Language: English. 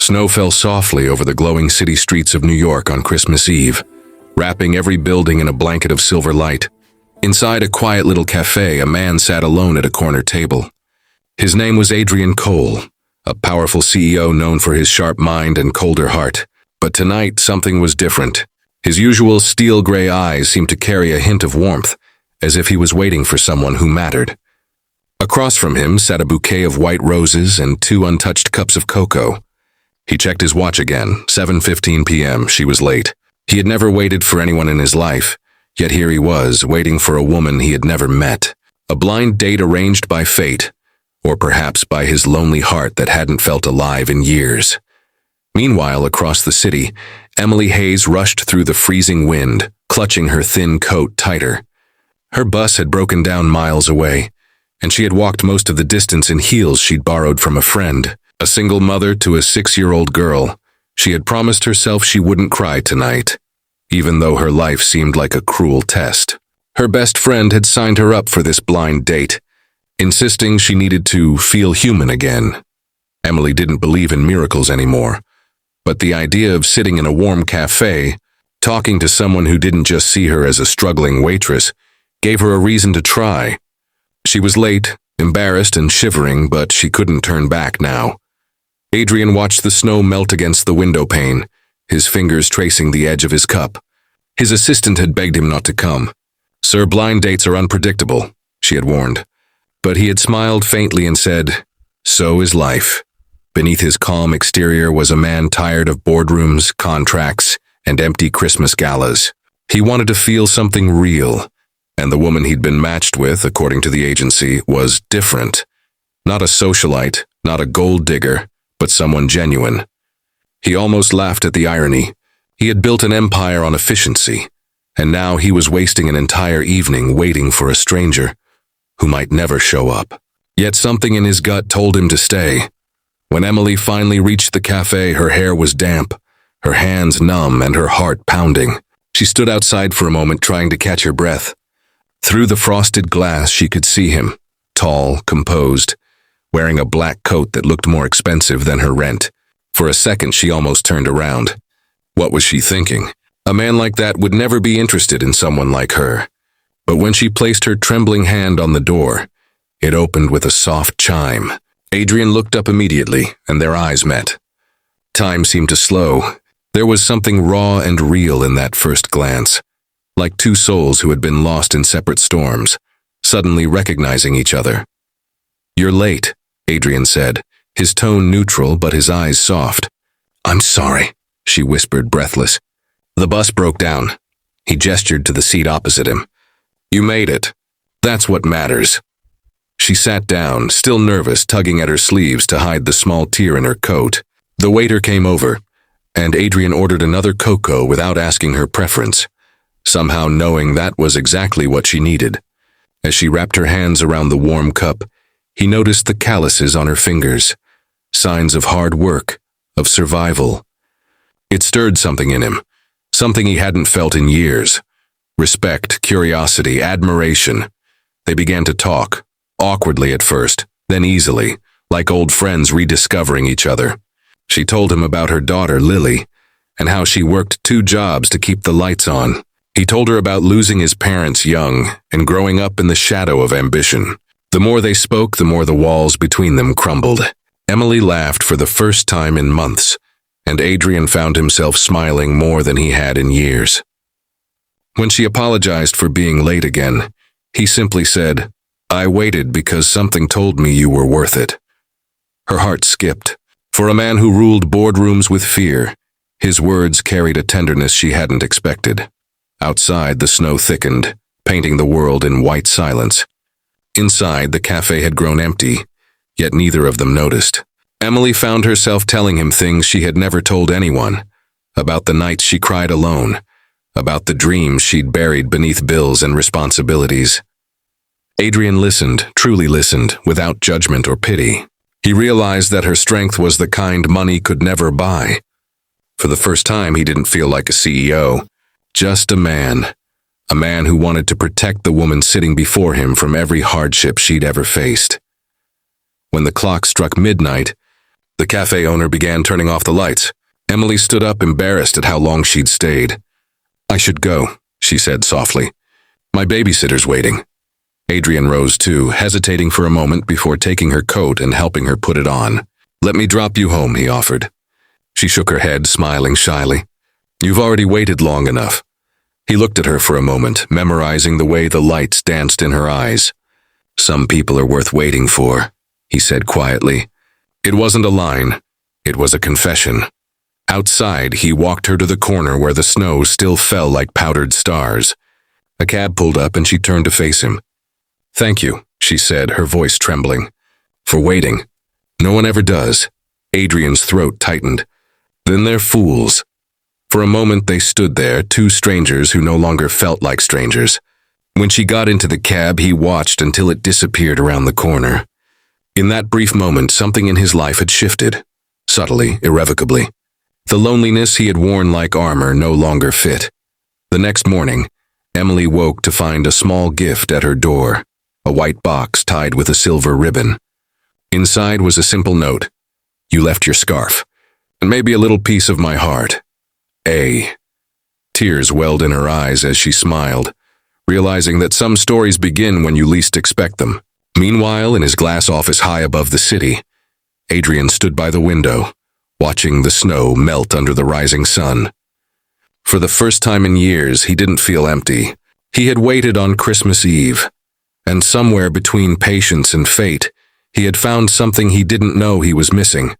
Snow fell softly over the glowing city streets of New York on Christmas Eve, wrapping every building in a blanket of silver light. Inside a quiet little cafe, a man sat alone at a corner table. His name was Adrian Cole, a powerful CEO known for his sharp mind and colder heart. But tonight, something was different. His usual steel-gray eyes seemed to carry a hint of warmth, as if he was waiting for someone who mattered. Across from him sat a bouquet of white roses and 2 untouched cups of cocoa. He checked his watch again, 7:15 p.m. She was late. He had never waited for anyone in his life, yet here he was, waiting for a woman he had never met. A blind date arranged by fate, or perhaps by his lonely heart that hadn't felt alive in years. Meanwhile, across the city, Emily Hayes rushed through the freezing wind, clutching her thin coat tighter. Her bus had broken down miles away, and she had walked most of the distance in heels she'd borrowed from a friend. A single mother to a 6-year-old girl, she had promised herself she wouldn't cry tonight, even though her life seemed like a cruel test. Her best friend had signed her up for this blind date, insisting she needed to feel human again. Emily didn't believe in miracles anymore, but the idea of sitting in a warm cafe, talking to someone who didn't just see her as a struggling waitress, gave her a reason to try. She was late, embarrassed and shivering, but she couldn't turn back now. Adrian watched the snow melt against the window pane, his fingers tracing the edge of his cup. His assistant had begged him not to come. "Sir, blind dates are unpredictable," she had warned. But he had smiled faintly and said, "So is life." Beneath his calm exterior was a man tired of boardrooms, contracts, and empty Christmas galas. He wanted to feel something real, and the woman he'd been matched with, according to the agency, was different. Not a socialite, not a gold digger, but someone genuine. He almost laughed at the irony. He had built an empire on efficiency, and now he was wasting an entire evening waiting for a stranger who might never show up. Yet something in his gut told him to stay. When Emily finally reached the cafe, her hair was damp, her hands numb, and her heart pounding. She stood outside for a moment, trying to catch her breath. Through the frosted glass, she could see him, tall, composed, wearing a black coat that looked more expensive than her rent. For a second, she almost turned around. What was she thinking? A man like that would never be interested in someone like her. But when she placed her trembling hand on the door, it opened with a soft chime. Adrian looked up immediately, and their eyes met. Time seemed to slow. There was something raw and real in that first glance, like 2 souls who had been lost in separate storms, suddenly recognizing each other. "You're late," Adrian said, his tone neutral but his eyes soft. "I'm sorry," she whispered, breathless. "The bus broke down." He gestured to the seat opposite him. "You made it. That's what matters." She sat down, still nervous, tugging at her sleeves to hide the small tear in her coat. The waiter came over, and Adrian ordered another cocoa without asking her preference, somehow knowing that was exactly what she needed. As she wrapped her hands around the warm cup, he noticed the calluses on her fingers, signs of hard work, of survival. It stirred something in him, something he hadn't felt in years. Respect, curiosity, admiration. They began to talk, awkwardly at first, then easily, like old friends rediscovering each other. She told him about her daughter, Lily, and how she worked 2 jobs to keep the lights on. He told her about losing his parents young and growing up in the shadow of ambition. The more they spoke, the more the walls between them crumbled. Emily laughed for the first time in months, and Adrian found himself smiling more than he had in years. When she apologized for being late again, he simply said, "I waited because something told me you were worth it." Her heart skipped. For a man who ruled boardrooms with fear, his words carried a tenderness she hadn't expected. Outside, the snow thickened, painting the world in white silence. Inside, the cafe had grown empty, yet neither of them noticed. Emily found herself telling him things she had never told anyone, about the nights she cried alone, about the dreams she'd buried beneath bills and responsibilities. Adrian listened, truly listened, without judgment or pity. He realized that her strength was the kind money could never buy. For the first time, he didn't feel like a CEO, just a man who wanted to protect the woman sitting before him from every hardship she'd ever faced. When the clock struck midnight, The cafe owner began turning off the lights. Emily stood up, embarrassed at how long she'd stayed. "I should go," she said softly. "My babysitter's waiting." Adrian rose too, hesitating for a moment before taking her coat and helping her put it on. "Let me drop you home," he offered. She shook her head, smiling shyly. "You've already waited long enough." He looked at her for a moment, memorizing the way the lights danced in her eyes. "Some people are worth waiting for," he said quietly. It wasn't a line. It was a confession. Outside, he walked her to the corner where the snow still fell like powdered stars. A cab pulled up and she turned to face him. "Thank you," she said, her voice trembling. "For waiting. No one ever does." Adrian's throat tightened. "Then they're fools." For a moment they stood there, two strangers who no longer felt like strangers. When she got into the cab, he watched until it disappeared around the corner. In that brief moment, something in his life had shifted. Subtly, irrevocably. The loneliness he had worn like armor no longer fit. The next morning, Emily woke to find a small gift at her door, a white box tied with a silver ribbon. Inside was a simple note. "You left your scarf, and maybe a little piece of my heart. A." Tears welled in her eyes as she smiled, realizing that some stories begin when you least expect them. Meanwhile, in his glass office high above the city, Adrian stood by the window, watching the snow melt under the rising sun. For the first time in years, he didn't feel empty. He had waited on Christmas Eve, and somewhere between patience and fate, he had found something he didn't know he was missing.